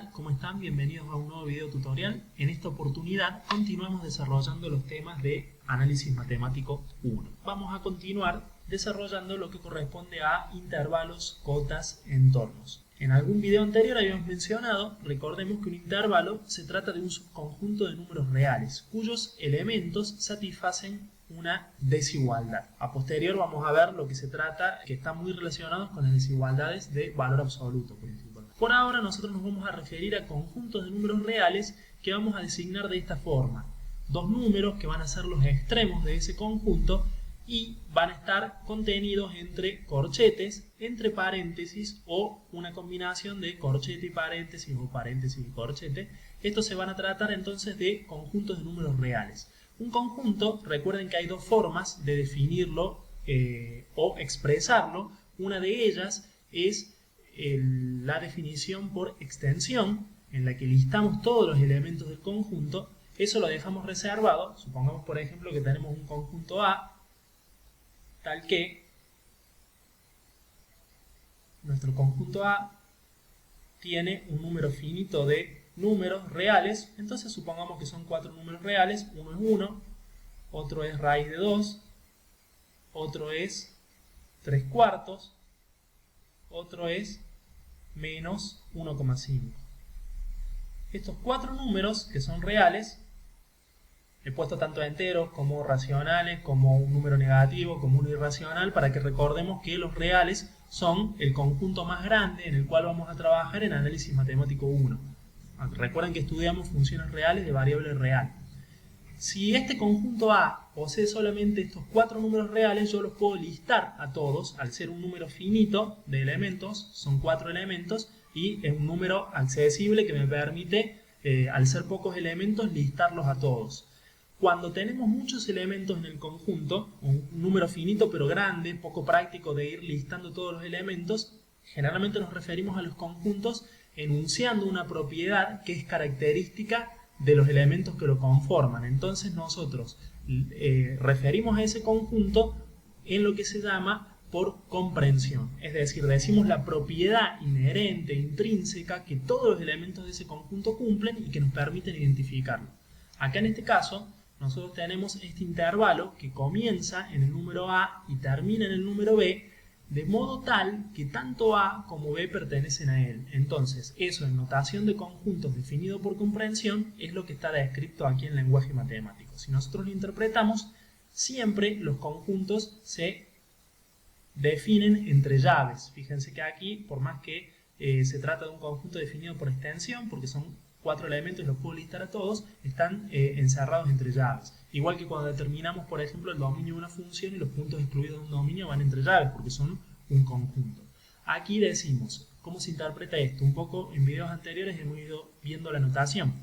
tal? ¿Cómo están? Bienvenidos a un nuevo video tutorial. En esta oportunidad continuamos desarrollando los temas de análisis matemático 1. Vamos a continuar desarrollando lo que corresponde a intervalos, cotas, entornos. En algún video anterior habíamos mencionado, recordemos que un intervalo se trata de un subconjunto de números reales, cuyos elementos satisfacen una desigualdad. A posterior vamos a ver lo que se trata, que está muy relacionado con las desigualdades de valor absoluto, por ejemplo. Por ahora nosotros nos vamos a referir a conjuntos de números reales que vamos a designar de esta forma. Dos números que van a ser los extremos de ese conjunto y van a estar contenidos entre corchetes, entre paréntesis o una combinación de corchete y paréntesis o paréntesis y corchete. Estos se van a tratar entonces de conjuntos de números reales. Un conjunto, recuerden que hay dos formas de definirlo o expresarlo. Una de ellas es la definición por extensión, en la que listamos todos los elementos del conjunto. Eso lo dejamos reservado. Supongamos, por ejemplo, que tenemos un conjunto A, tal que nuestro conjunto A tiene un número finito de números reales. Entonces supongamos que son 4 números reales. Uno es 1, otro es raíz de 2, otro es 3 cuartos, otro es menos 1,5. Estos 4 números que son reales, he puesto tanto enteros como racionales, como un número negativo, como uno irracional, para que recordemos que los reales son el conjunto más grande en el cual vamos a trabajar en análisis matemático 1. Recuerden que estudiamos funciones reales de variable real. Si este conjunto A posee solamente estos 4 números reales, yo los puedo listar a todos. Al ser un número finito de elementos, son 4 elementos, y es un número accesible que me permite, al ser pocos elementos, listarlos a todos. Cuando tenemos muchos elementos en el conjunto, un número finito pero grande, poco práctico de ir listando todos los elementos, generalmente nos referimos a los conjuntos enunciando una propiedad que es característica de los elementos que lo conforman. Entonces nosotros referimos a ese conjunto en lo que se llama por comprensión. Es decir, decimos la propiedad inherente, intrínseca, que todos los elementos de ese conjunto cumplen y que nos permiten identificarlo. Acá en este caso, nosotros tenemos este intervalo que comienza en el número A y termina en el número B, de modo tal que tanto A como B pertenecen a él. Entonces, eso en notación de conjuntos definido por comprensión es lo que está descrito aquí en lenguaje matemático. Si nosotros lo interpretamos, siempre los conjuntos se definen entre llaves. Fíjense que aquí, por más que se trata de un conjunto definido por extensión, porque son 4 elementos y los puedo listar a todos, están encerrados entre llaves. Igual que cuando determinamos, por ejemplo, el dominio de una función y los puntos excluidos de un dominio van entre llaves, porque son un conjunto. Aquí decimos, ¿cómo se interpreta esto? Un poco en videos anteriores hemos ido viendo la notación.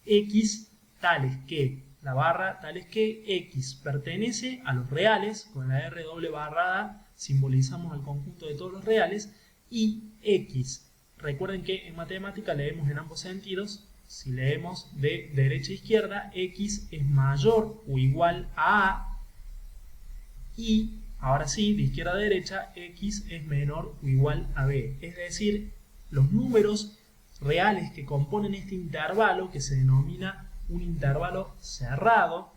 X tales que, la barra tales que, X pertenece a los reales, con la R doble barrada simbolizamos al conjunto de todos los reales, y X, recuerden que en matemática leemos en ambos sentidos. Si leemos de derecha a izquierda, X es mayor o igual a A, y ahora sí, de izquierda a derecha, X es menor o igual a B. Es decir, los números reales que componen este intervalo, que se denomina un intervalo cerrado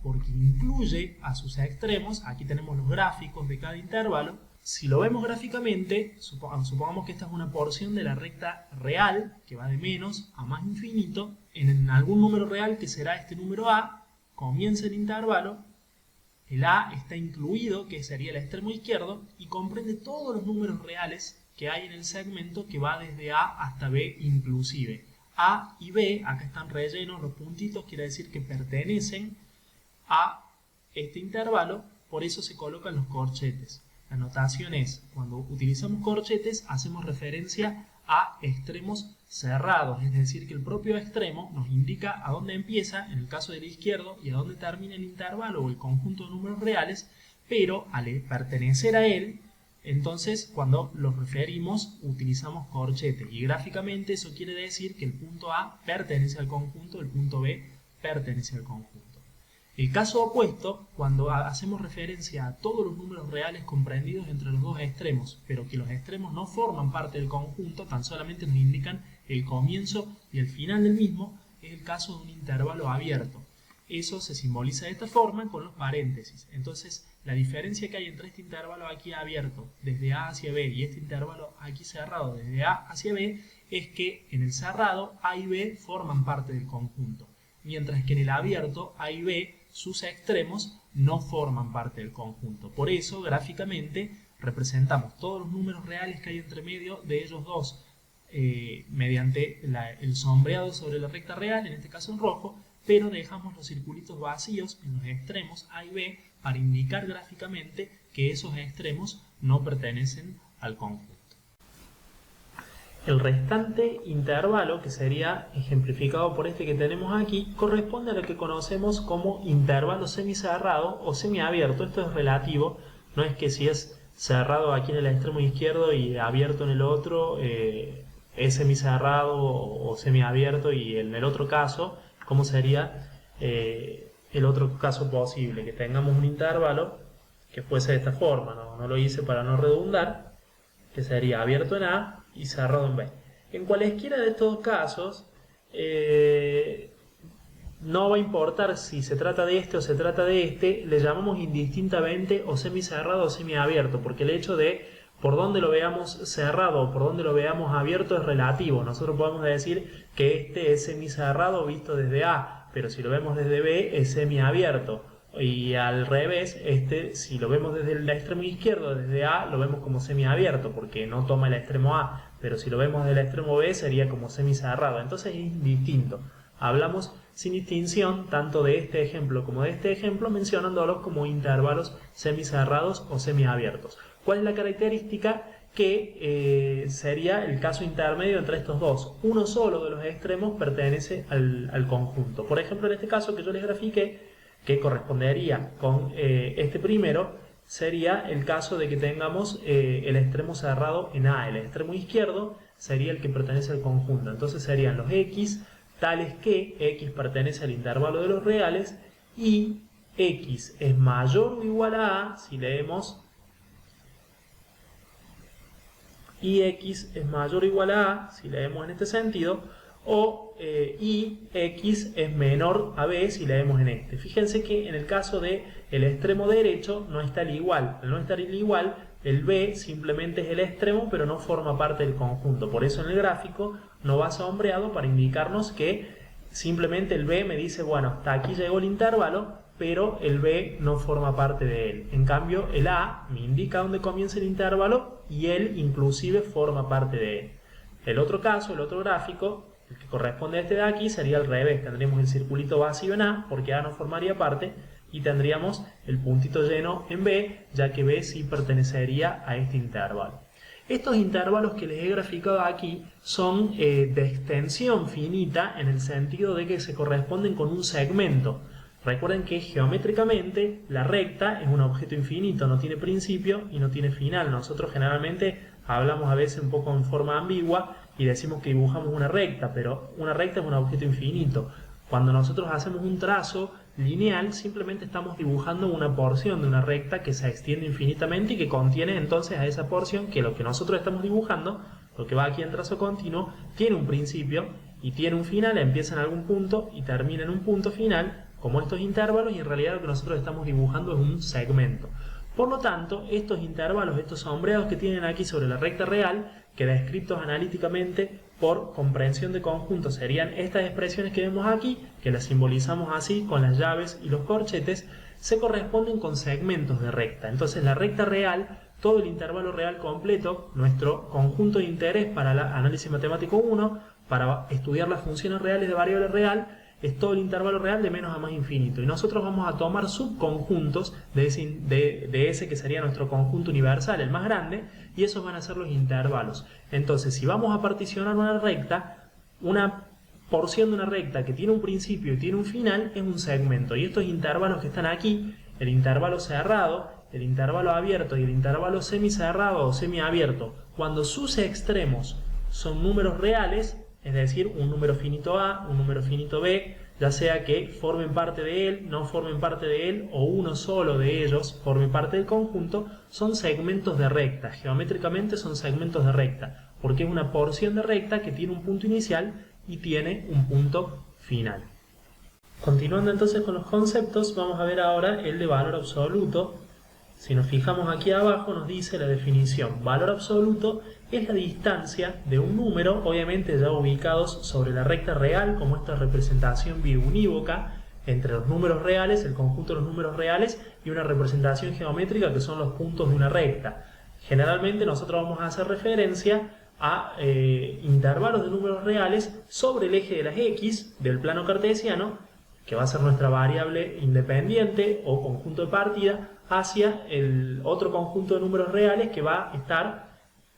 porque incluye a sus extremos. Aquí tenemos los gráficos de cada intervalo. Si lo vemos gráficamente, supongamos que esta es una porción de la recta real, que va de menos a más infinito. En algún número real, que será este número A, comienza el intervalo. El A está incluido, que sería el extremo izquierdo, y comprende todos los números reales que hay en el segmento, que va desde A hasta B inclusive. A y B, acá están rellenos los puntitos, quiere decir que pertenecen a este intervalo, por eso se colocan los corchetes. La notación es, cuando utilizamos corchetes, hacemos referencia a extremos cerrados, es decir, que el propio extremo nos indica a dónde empieza, en el caso del izquierdo, y a dónde termina el intervalo o el conjunto de números reales, pero al pertenecer a él, entonces cuando los referimos utilizamos corchetes, y gráficamente eso quiere decir que el punto A pertenece al conjunto, el punto B pertenece al conjunto. El caso opuesto, cuando hacemos referencia a todos los números reales comprendidos entre los dos extremos, pero que los extremos no forman parte del conjunto, tan solamente nos indican el comienzo y el final del mismo, es el caso de un intervalo abierto. Eso se simboliza de esta forma con los paréntesis. Entonces, la diferencia que hay entre este intervalo aquí abierto desde A hacia B y este intervalo aquí cerrado desde A hacia B es que en el cerrado A y B forman parte del conjunto, mientras que en el abierto A y B, sus extremos, no forman parte del conjunto. Por eso, gráficamente, representamos todos los números reales que hay entre medio de ellos dos mediante el sombreado sobre la recta real, en este caso en rojo, pero dejamos los circulitos vacíos en los extremos A y B para indicar gráficamente que esos extremos no pertenecen al conjunto. El restante intervalo, que sería ejemplificado por este que tenemos aquí, corresponde a lo que conocemos como intervalo semicerrado o semiabierto. Esto es relativo, no es que si es cerrado aquí en el extremo izquierdo y abierto en el otro, es semicerrado o semiabierto, y en el otro caso, ¿cómo sería el otro caso posible? Que tengamos un intervalo que fuese de esta forma, no lo hice para no redundar, que sería abierto en A y cerrado en B. En cualesquiera de estos casos, no va a importar si se trata de este o se trata de este, le llamamos indistintamente o semicerrado o semiabierto, porque el hecho de por donde lo veamos cerrado o por donde lo veamos abierto es relativo. Nosotros podemos decir que este es semicerrado visto desde A, pero si lo vemos desde B es semiabierto. Y al revés, este, si lo vemos desde el extremo izquierdo, desde A, lo vemos como semiabierto, porque no toma el extremo A, pero si lo vemos del extremo B sería como semicerrado. Entonces es indistinto. Hablamos sin distinción tanto de este ejemplo como de este ejemplo, mencionándolos como intervalos semicerrados o semiabiertos. ¿Cuál es la característica? Que sería el caso intermedio entre estos dos. Uno solo de los extremos pertenece al conjunto. Por ejemplo, en este caso que yo les grafiqué, que correspondería con este primero, sería el caso de que tengamos el extremo cerrado en A. El extremo izquierdo sería el que pertenece al conjunto. Entonces serían los X tales que X pertenece al intervalo de los reales y X es mayor o igual a A si leemos y X es mayor o igual a A, si leemos en este sentido, o y X es menor a B si leemos en este. Fíjense que en el caso del extremo derecho no está el igual. Al no estar el igual, el B simplemente es el extremo, pero no forma parte del conjunto. Por eso en el gráfico no va sombreado para indicarnos que simplemente el B me dice, bueno, hasta aquí llegó el intervalo, pero el B no forma parte de él. En cambio, el A me indica dónde comienza el intervalo y él inclusive forma parte de él. El otro caso, el otro gráfico, el que corresponde a este de aquí, sería al revés. Tendríamos el circulito vacío en A, porque A no formaría parte, y tendríamos el puntito lleno en B, ya que B sí pertenecería a este intervalo. Estos intervalos que les he graficado aquí son de extensión finita en el sentido de que se corresponden con un segmento. Recuerden que geométricamente la recta es un objeto infinito, no tiene principio y no tiene final. Nosotros generalmente hablamos a veces un poco en forma ambigua y decimos que dibujamos una recta, pero una recta es un objeto infinito. Cuando nosotros hacemos un trazo lineal, simplemente estamos dibujando una porción de una recta que se extiende infinitamente y que contiene entonces a esa porción que lo que nosotros estamos dibujando, lo que va aquí en trazo continuo, tiene un principio y tiene un final, empieza en algún punto y termina en un punto final, como estos intervalos, y en realidad lo que nosotros estamos dibujando es un segmento. Por lo tanto, estos intervalos, estos sombreados que tienen aquí sobre la recta real, que descritos analíticamente por comprensión de conjuntos serían estas expresiones que vemos aquí, que las simbolizamos así con las llaves y los corchetes, se corresponden con segmentos de recta. Entonces la recta real, todo el intervalo real completo, nuestro conjunto de interés para el análisis matemático 1, para estudiar las funciones reales de variable real, es todo el intervalo real de menos a más infinito. Y nosotros vamos a tomar subconjuntos de ese que sería nuestro conjunto universal, el más grande, y esos van a ser los intervalos. Entonces, si vamos a particionar una recta, una porción de una recta que tiene un principio y tiene un final es un segmento. Y estos intervalos que están aquí, el intervalo cerrado, el intervalo abierto y el intervalo semicerrado o semiabierto, cuando sus extremos son números reales, es decir, un número finito A, un número finito B, ya sea que formen parte de él, no formen parte de él, o uno solo de ellos forme parte del conjunto, son segmentos de recta. Geométricamente son segmentos de recta, porque es una porción de recta que tiene un punto inicial y tiene un punto final. Continuando entonces con los conceptos, vamos a ver ahora el de valor absoluto. Si nos fijamos aquí abajo nos dice la definición. Valor absoluto es la distancia de un número, obviamente ya ubicados sobre la recta real, como esta representación biunívoca entre los números reales, el conjunto de los números reales, y una representación geométrica que son los puntos de una recta. Generalmente nosotros vamos a hacer referencia a intervalos de números reales sobre el eje de las X del plano cartesiano, que va a ser nuestra variable independiente o conjunto de partida, hacia el otro conjunto de números reales que va a estar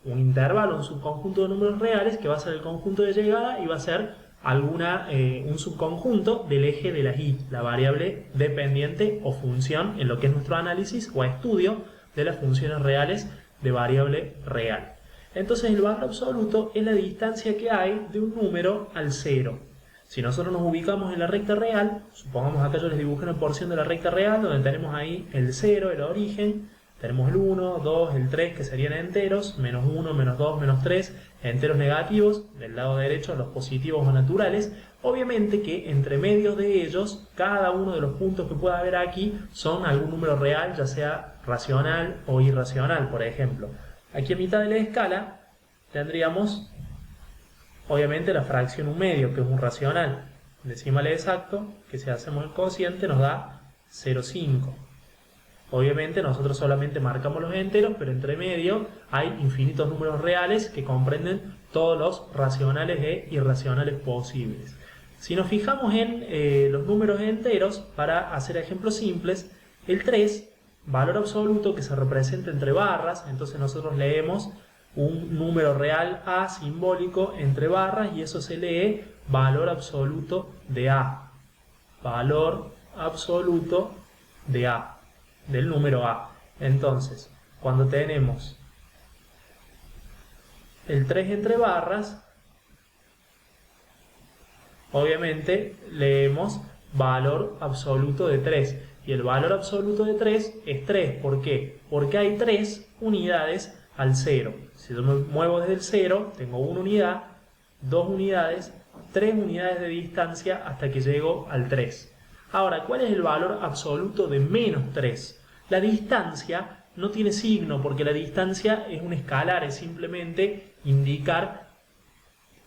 un intervalo, un subconjunto de números reales que va a ser el conjunto de llegada y va a ser un subconjunto del eje de las Y, la variable dependiente o función en lo que es nuestro análisis o estudio de las funciones reales de variable real. Entonces el valor absoluto es la distancia que hay de un número al cero. Si nosotros nos ubicamos en la recta real, supongamos acá yo les dibujé una porción de la recta real donde tenemos ahí el 0, el origen, tenemos el 1, 2, el 3 que serían enteros, menos 1, menos 2, menos 3, enteros negativos, del lado derecho los positivos o naturales. Obviamente que entre medios de ellos, cada uno de los puntos que pueda haber aquí son algún número real, ya sea racional o irracional, por ejemplo. Aquí a mitad de la escala tendríamos obviamente la fracción 1 medio, que es un racional decimal exacto, que si hacemos el cociente nos da 0,5. Obviamente nosotros solamente marcamos los enteros, pero entre medio hay infinitos números reales que comprenden todos los racionales e irracionales posibles. Si nos fijamos en los números enteros, para hacer ejemplos simples, el 3, valor absoluto que se representa entre barras, entonces nosotros leemos un número real A simbólico entre barras y eso se lee valor absoluto de A. Valor absoluto de A, del número A. Entonces, cuando tenemos el 3 entre barras, obviamente leemos valor absoluto de 3. Y el valor absoluto de 3 es 3. ¿Por qué? Porque hay 3 unidades al 0. Si yo me muevo desde el 0, tengo 1 unidad, 2 unidades, 3 unidades de distancia hasta que llego al 3. Ahora, ¿cuál es el valor absoluto de menos 3? La distancia no tiene signo porque la distancia es un escalar, es simplemente indicar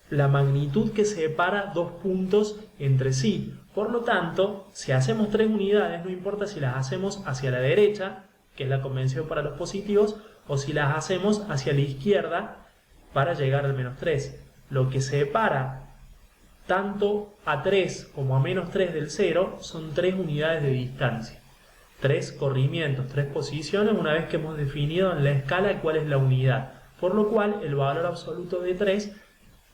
la magnitud que separa dos puntos entre sí. Por lo tanto, si hacemos 3 unidades, no importa si las hacemos hacia la derecha, que es la convención para los positivos, o si las hacemos hacia la izquierda para llegar al menos 3. Lo que separa tanto a 3 como a menos 3 del 0 son 3 unidades de distancia. 3 corrimientos, 3 posiciones, una vez que hemos definido en la escala cuál es la unidad. Por lo cual el valor absoluto de 3,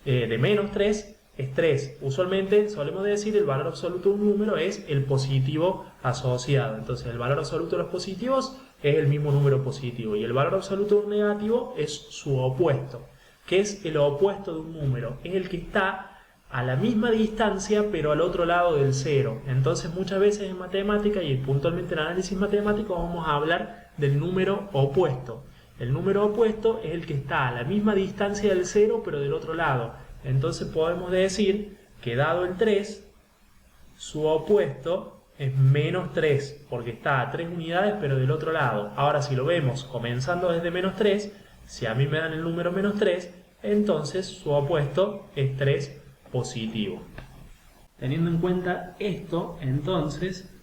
de menos 3, es 3. Usualmente solemos decir el valor absoluto de un número es el positivo asociado. Entonces el valor absoluto de los positivos es el mismo número positivo y el valor absoluto de un negativo es su opuesto. ¿Qué es el opuesto de un número? Es el que está a la misma distancia pero al otro lado del 0. Entonces muchas veces en matemática y puntualmente en análisis matemático vamos a hablar del número opuesto. El número opuesto es el que está a la misma distancia del 0 pero del otro lado. Entonces podemos decir que dado el 3, su opuesto es menos 3, porque está a 3 unidades pero del otro lado. Ahora si lo vemos comenzando desde menos 3, si a mí me dan el número menos 3, entonces su opuesto es 3 positivo. Teniendo en cuenta esto, entonces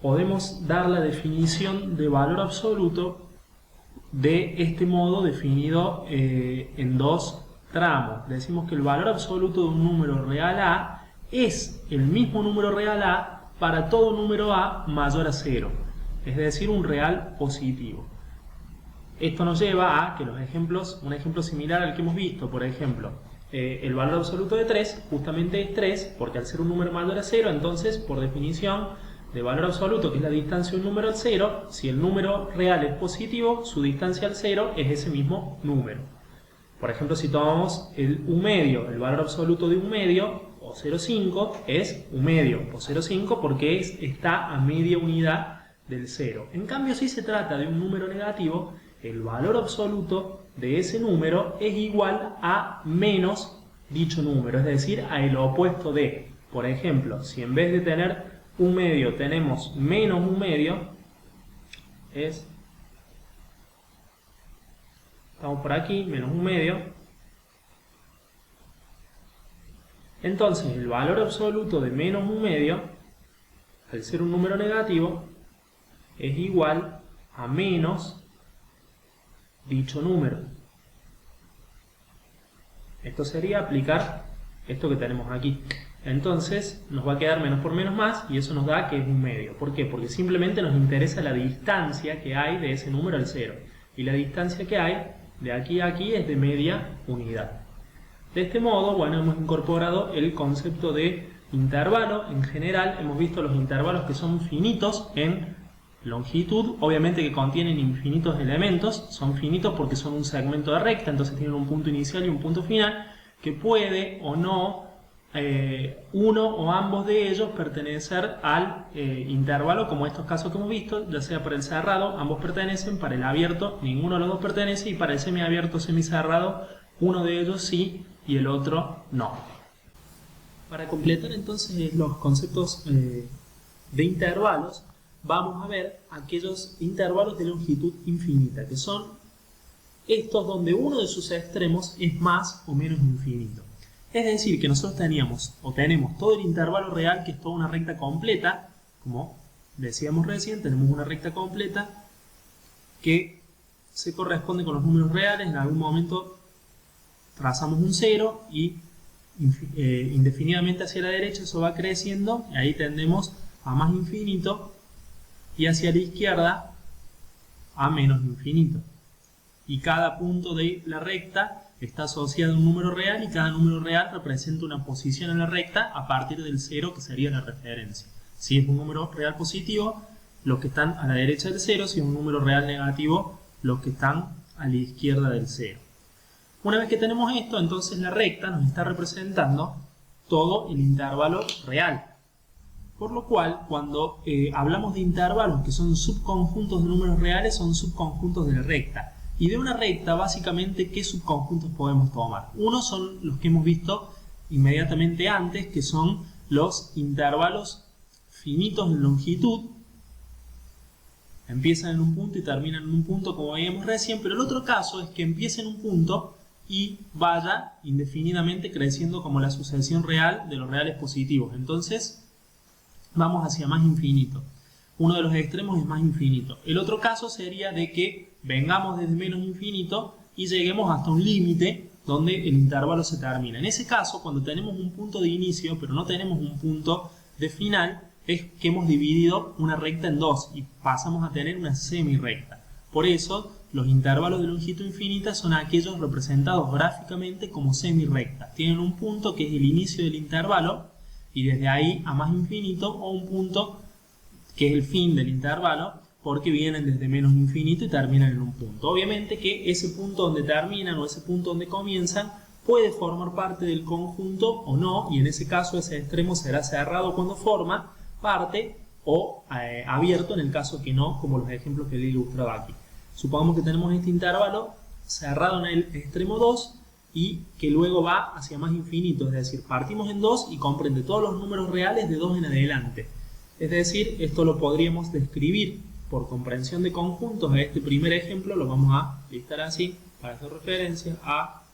podemos dar la definición de valor absoluto de este modo definido en dos tramos. Decimos que el valor absoluto de un número real A es el mismo número real A para todo número A mayor a 0, es decir, un real positivo. Esto nos lleva a que los ejemplos, un ejemplo similar al que hemos visto, por ejemplo, el valor absoluto de 3 justamente es 3, porque al ser un número mayor a 0, entonces, por definición, de valor absoluto, que es la distancia de un número al 0, si el número real es positivo, su distancia al 0 es ese mismo número. Por ejemplo, si tomamos el 1 medio, el valor absoluto de 1 medio, o 0,5, es 1 medio, o 0,5, porque está a media unidad del 0. En cambio, si se trata de un número negativo, el valor absoluto de ese número es igual a menos dicho número, es decir, a el opuesto de. Por ejemplo, si en vez de tener 1 medio tenemos menos 1 medio, estamos por aquí, menos 1 medio. Entonces, el valor absoluto de menos 1 medio, al ser un número negativo, es igual a menos dicho número. Esto sería aplicar esto que tenemos aquí. Entonces, nos va a quedar menos por menos más, y eso nos da que es 1 medio. ¿Por qué? Porque simplemente nos interesa la distancia que hay de ese número al 0. Y la distancia que hay de aquí a aquí es de media unidad. De este modo, bueno, hemos incorporado el concepto de intervalo. En general, hemos visto los intervalos que son finitos en longitud, obviamente que contienen infinitos elementos, son finitos porque son un segmento de recta, entonces tienen un punto inicial y un punto final, que puede o no uno o ambos de ellos pertenecer al intervalo, como estos casos que hemos visto, ya sea para el cerrado, ambos pertenecen, para el abierto, ninguno de los dos pertenece, y para el semiabierto, semicerrado, uno de ellos sí y el otro no. Para completar entonces los conceptos de intervalos, vamos a ver aquellos intervalos de longitud infinita, que son estos donde uno de sus extremos es más o menos infinito. Es decir, que nosotros tenemos todo el intervalo real, que es toda una recta completa, como decíamos recién, tenemos una recta completa que se corresponde con los números reales. En algún momento trazamos un 0 y indefinidamente hacia la derecha eso va creciendo, y ahí tendemos a más infinito, y hacia la izquierda a menos infinito. Y cada punto de la recta está asociado a un número real, y cada número real representa una posición en la recta a partir del 0, que sería la referencia. Si es un número real positivo, los que están a la derecha del 0; si es un número real negativo, los que están a la izquierda del 0. Una vez que tenemos esto, entonces la recta nos está representando todo el intervalo real. Por lo cual, cuando hablamos de intervalos que son subconjuntos de números reales, son subconjuntos de la recta. Y de una recta, básicamente, ¿qué subconjuntos podemos tomar? Uno son los que hemos visto inmediatamente antes, que son los intervalos finitos en longitud. Empiezan en un punto y terminan en un punto, como veíamos recién, pero el otro caso es que empiece en un punto y vaya indefinidamente creciendo como la sucesión real de los reales positivos. Entonces, vamos hacia más infinito. Uno de los extremos es más infinito. El otro caso sería de que vengamos desde menos infinito y lleguemos hasta un límite donde el intervalo se termina. En ese caso, cuando tenemos un punto de inicio pero no tenemos un punto de final, es que hemos dividido una recta en dos y pasamos a tener una semirecta. Por eso, los intervalos de longitud infinita son aquellos representados gráficamente como semirectas. Tienen un punto que es el inicio del intervalo, y desde ahí a más infinito, o un punto que es el fin del intervalo, porque vienen desde menos infinito y terminan en un punto. Obviamente que ese punto donde terminan o ese punto donde comienzan puede formar parte del conjunto o no, y en ese caso ese extremo será cerrado cuando forma parte, o abierto en el caso que no, como los ejemplos que le he ilustrado aquí. Supongamos que tenemos este intervalo cerrado en el extremo 2 y que luego va hacia más infinito, es decir, partimos en 2 y comprende todos los números reales de 2 en adelante. Es decir, esto lo podríamos describir por comprensión de conjuntos. A este primer ejemplo lo vamos a listar así, para hacer referencia: A,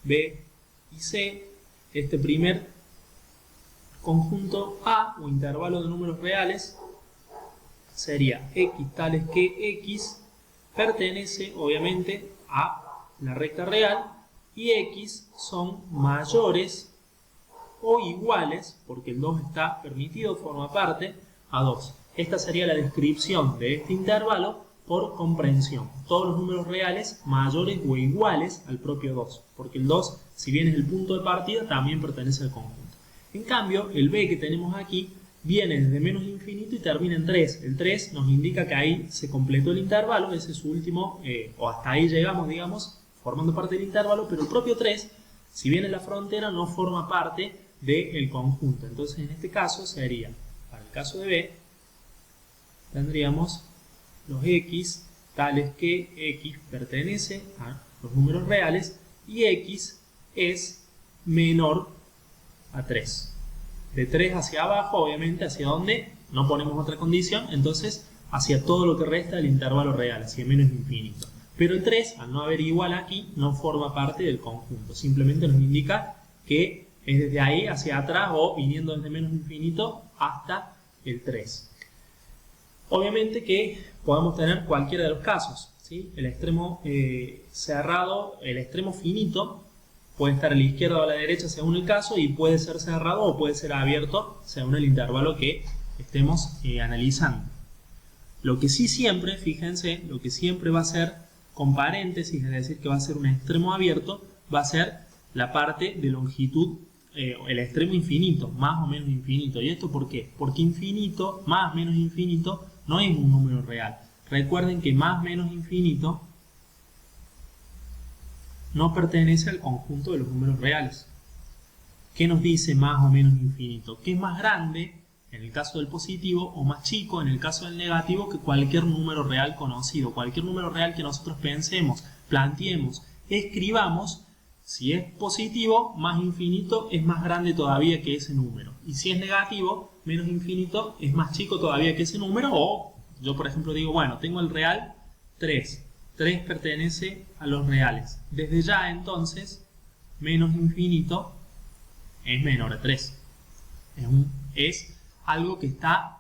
B y C. Este primer conjunto A, o intervalo de números reales, sería x tales que x pertenece obviamente a la recta real, y x son mayores o iguales, porque el 2 está permitido, forma parte, a 2. Esta sería la descripción de este intervalo por comprensión. Todos los números reales mayores o iguales al propio 2, porque el 2, si bien es el punto de partida, también pertenece al conjunto. En cambio, el b que tenemos aquí viene desde menos infinito y termina en 3. El 3 nos indica que ahí se completó el intervalo, ese es su último, o hasta ahí llegamos, digamos, formando parte del intervalo, pero el propio 3, si bien es la frontera, no forma parte del conjunto. Entonces en este caso sería, para el caso de B, tendríamos los x tales que x pertenece a los números reales y x es menor a 3. De 3 hacia abajo, obviamente, hacia donde no ponemos otra condición, entonces hacia todo lo que resta del intervalo real, hacia menos infinito. Pero el 3, al no haber igual aquí, no forma parte del conjunto. Simplemente nos indica que es desde ahí hacia atrás o viniendo desde menos infinito hasta el 3. Obviamente que podemos tener cualquiera de los casos, ¿sí? El extremo cerrado, el extremo finito, puede estar a la izquierda o a la derecha según el caso y puede ser cerrado o puede ser abierto según el intervalo que estemos analizando. Lo que sí siempre, fíjense, lo que siempre va a ser con paréntesis, es decir, que va a ser un extremo abierto, va a ser la parte de longitud, el extremo infinito, más o menos infinito. ¿Y esto por qué? Porque infinito, más o menos infinito, no es un número real. Recuerden que más o menos infinito no pertenece al conjunto de los números reales. ¿Qué nos dice más o menos infinito? Que es más grande en el caso del positivo o más chico en el caso del negativo que cualquier número real conocido. Cualquier número real que nosotros pensemos, planteemos, escribamos, si es positivo, más infinito es más grande todavía que ese número. Y si es negativo, menos infinito es más chico todavía que ese número. O yo, por ejemplo, digo, bueno, tengo el real 3. 3 pertenece a los reales. Desde ya, entonces, menos infinito es menor a 3. Es algo que está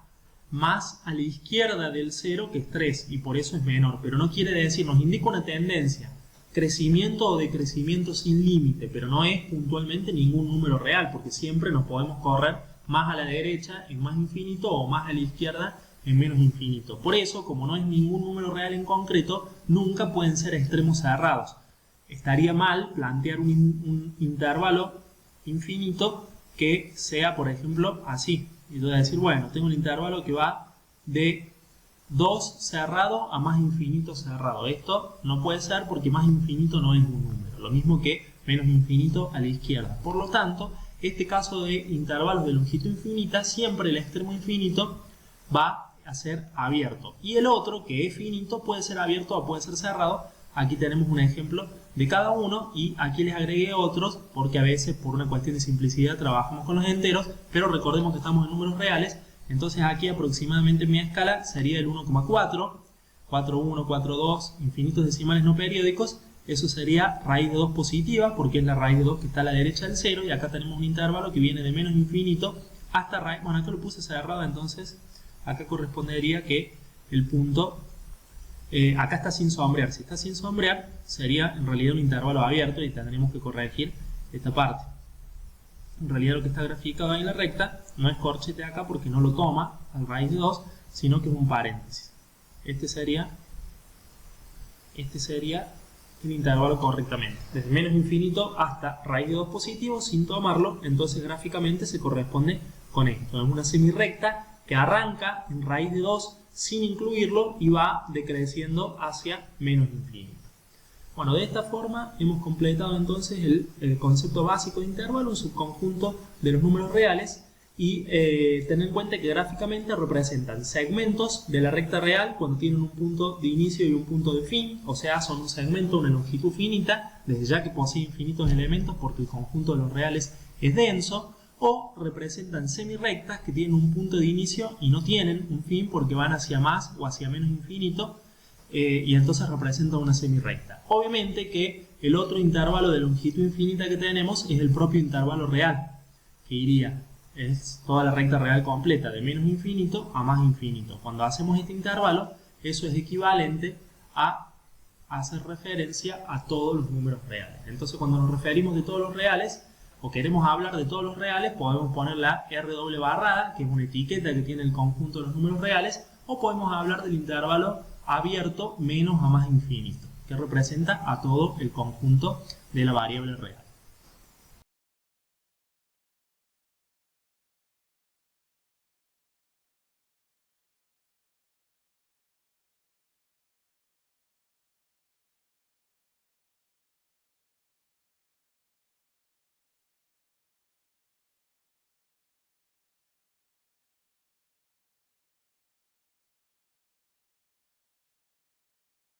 más a la izquierda del 0 que es 3 y por eso es menor. Pero no quiere decir, nos indica una tendencia, crecimiento o decrecimiento sin límite, pero no es puntualmente ningún número real, porque siempre nos podemos correr más a la derecha en más infinito o más a la izquierda en menos infinito. Por eso, como no es ningún número real en concreto, nunca pueden ser extremos cerrados. Estaría mal plantear un intervalo infinito que sea, por ejemplo, así. Y yo voy a decir, bueno, tengo un intervalo que va de 2 cerrado a más infinito cerrado. Esto no puede ser porque más infinito no es un número. Lo mismo que menos infinito a la izquierda. Por lo tanto, este caso de intervalos de longitud infinita, siempre el extremo infinito va a ser abierto. Y el otro, que es finito, puede ser abierto o puede ser cerrado. Aquí tenemos un ejemplo de cada uno y aquí les agregué otros porque a veces por una cuestión de simplicidad trabajamos con los enteros, pero recordemos que estamos en números reales. Entonces aquí aproximadamente mi escala sería el 1,4, 4,1, 4,2, infinitos decimales no periódicos. Eso sería raíz de 2 positiva porque es la raíz de 2 que está a la derecha del 0 y acá tenemos un intervalo que viene de menos infinito hasta raíz, bueno, acá lo puse cerrado, entonces acá correspondería que el punto, acá está sin sombrear. Si está sin sombrear, sería en realidad un intervalo abierto y tendremos que corregir esta parte. En realidad lo que está graficado ahí en la recta no es corchete acá porque no lo toma al raíz de 2, sino que es un paréntesis. Este sería el intervalo correctamente. Desde menos infinito hasta raíz de 2 positivo sin tomarlo, entonces gráficamente se corresponde con esto. Es una semirrecta que arranca en raíz de 2 sin incluirlo y va decreciendo hacia menos infinito. Bueno, de esta forma hemos completado entonces el concepto básico de intervalo, un subconjunto de los números reales, y tener en cuenta que gráficamente representan segmentos de la recta real cuando tienen un punto de inicio y un punto de fin, o sea, son un segmento, una longitud finita, desde ya que posee infinitos elementos porque el conjunto de los reales es denso, o representan semirrectas que tienen un punto de inicio y no tienen un fin porque van hacia más o hacia menos infinito, y entonces representan una semirrecta. Obviamente que el otro intervalo de longitud infinita que tenemos es el propio intervalo real, que iría, es toda la recta real completa, de menos infinito a más infinito. Cuando hacemos este intervalo, eso es equivalente a hacer referencia a todos los números reales. Entonces cuando nos referimos de todos los reales, o queremos hablar de todos los reales, podemos poner la R doble barrada, que es una etiqueta que tiene el conjunto de los números reales, o podemos hablar del intervalo abierto menos a más infinito, que representa a todo el conjunto de la variable real.